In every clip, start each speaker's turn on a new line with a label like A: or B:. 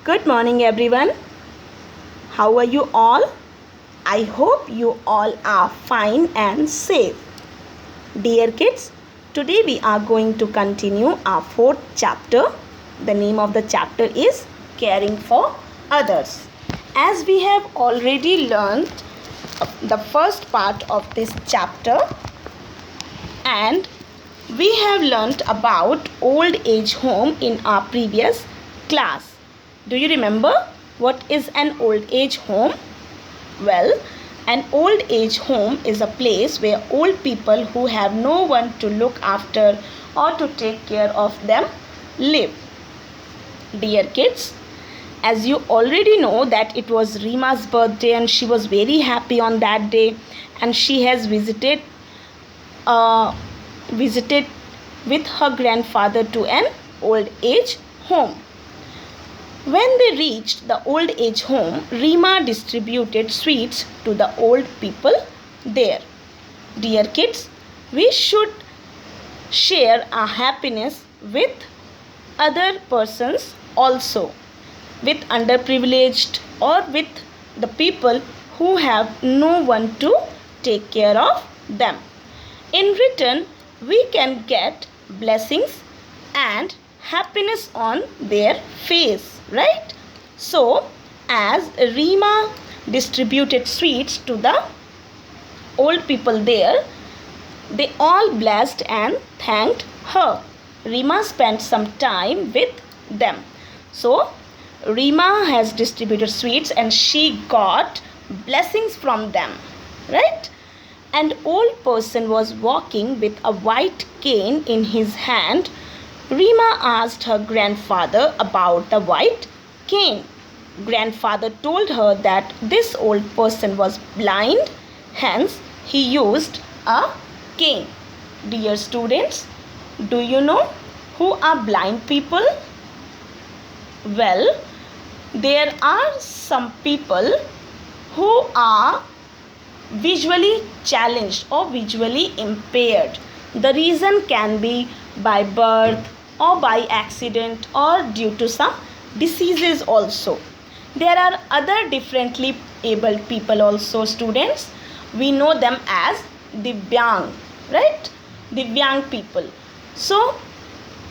A: Good morning, everyone. How are you all? I hope you all are fine and safe. Dear kids, today we are going to continue our fourth chapter. The name of the chapter is Caring for Others. As we have already learned the first part of this chapter, and we have learnt about old age home in our previous class. Do you remember what is an old age home? Well, an old age home is a place where old people who have no one to look after or to take care of them live. Dear kids, as you already know that it was Rima's birthday and she was very happy on that day, and she has visited with her grandfather to an old age home. When they reached the old age home, Rima distributed sweets to the old people there. Dear kids, we should share our happiness with other persons also, with underprivileged or with the people who have no one to take care of them. In return, we can get blessings and happiness on their face, right? So, as Rima distributed sweets to the old people there, they all blessed and thanked her. Rima spent some time with them. So, Rima has distributed sweets and she got blessings from them, right? An old person was walking with a white cane in his hand. Rima asked her grandfather about the white cane. Grandfather told her that this old person was blind, hence he used a cane. Dear students, do you know who are blind people? Well, there are some people who are visually challenged or visually impaired. The reason can be by birth or by accident or due to some diseases also. There are other differently abled people also, students. We know them as Divyang, right? Divyang people. So,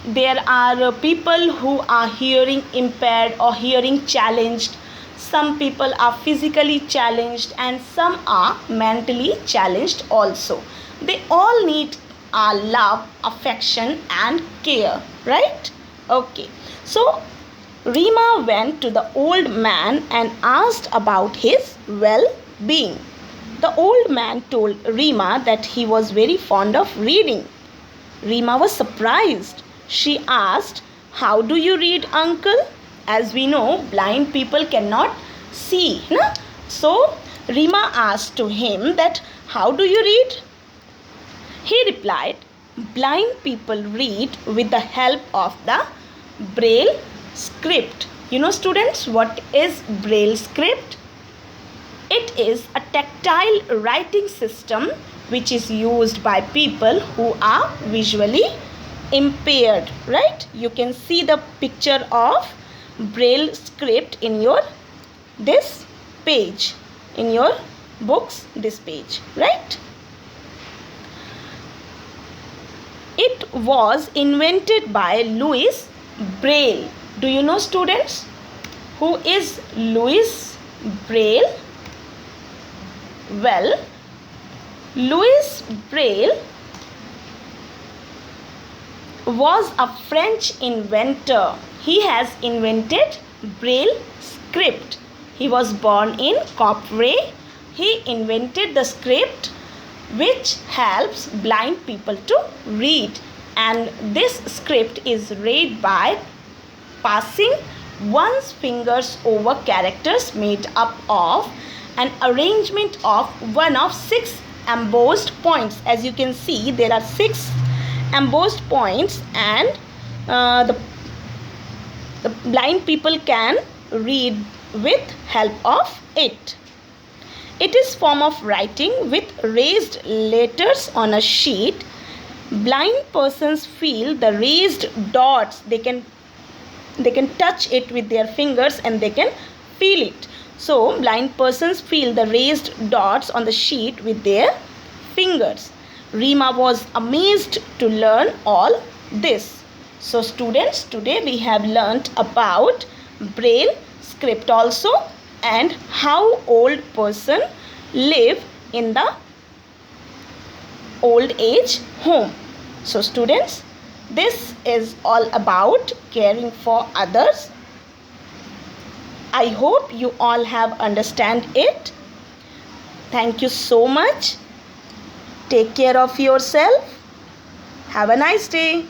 A: there are people who are hearing impaired or hearing challenged. Some people are physically challenged and some are mentally challenged also. They all need our love, affection and care, right? Okay. So, Rima went to the old man and asked about his well-being. The old man told Rima that he was very fond of reading. Rima was surprised. She asked, "How do you read, uncle?" As we know, blind people cannot see. Na? So, Rima asked to him that, "How do you read?" He replied, "Blind people read with the help of the Braille script." You know, students, what is Braille script? It is a tactile writing system which is used by people who are visually impaired, right? You can see the picture of Braille script in your this page, in your books, this page, right? It was invented by Louis Braille. Do you know, students, who is Louis Braille? Well, Louis Braille was a French inventor. He has invented Braille script. He was born in Copperet. He invented the script which helps blind people to read, and this script is read by passing one's fingers over characters made up of an arrangement of one of 6 embossed points. As you can see, there are 6 embossed points, and the blind people can read with help of it. It is form of writing with raised letters on a sheet. Blind persons feel the raised dots. They can they can touch it with their fingers and they can feel it. So blind persons feel the raised dots on the sheet with their fingers. Rima was amazed to learn all this. So students, today we have learnt about braille script also, and how old person live in the old age home. So students, this is all about caring for others. I hope you all have understand it. Thank you so much. Take care of yourself. Have a nice day.